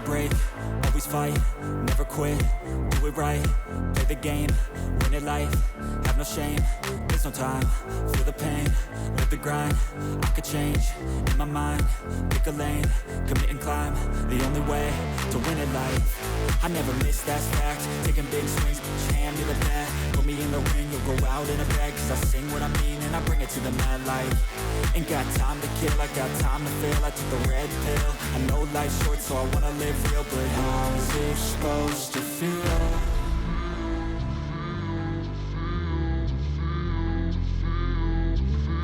break, always fight, never quit, do it right, play the game, win it life, have no shame, there's no time, feel the pain, live the grind, I could change, in my mind, pick a lane, commit and climb, the only way to win it life, I never miss, that's fact, taking big swings, hand me the bat, put me in the ring, you'll go out in a bag, cause I sing what I mean and I bring it to the mad light, ain't got time to kill, I got time to feel, I took the red pill, I know life's short so I wanna live real, but how's it supposed to feel?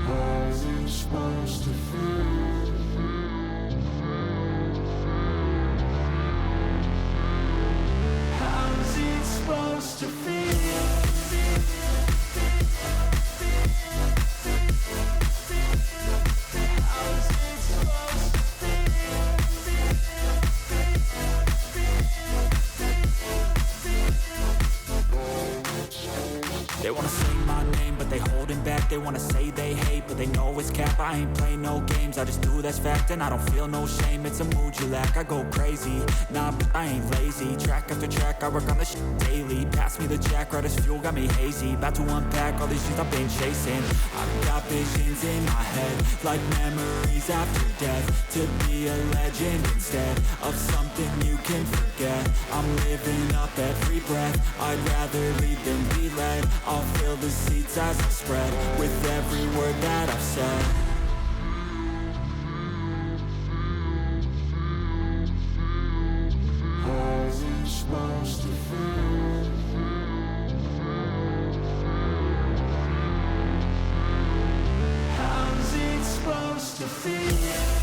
How's it supposed to feel? How's it supposed to feel? They wanna say my name, but they holding back. They wanna say they hate, but they know it's cap. I ain't play no games, I just do that's fact. And I don't feel no shame, it's a mood you lack. I go crazy, nah, but I ain't lazy. Track after track, I work on this shit daily. Pass me the jack, right as fuel, got me hazy. About to unpack all these shit I've been chasing. I've got visions in my head, like memories after death. To be a legend instead of something you can forget. I'm living up every breath, I'd rather lead than be led. I'll fill the seats as I spread with every word that I've said. How's it supposed to feel? How's it supposed to feel?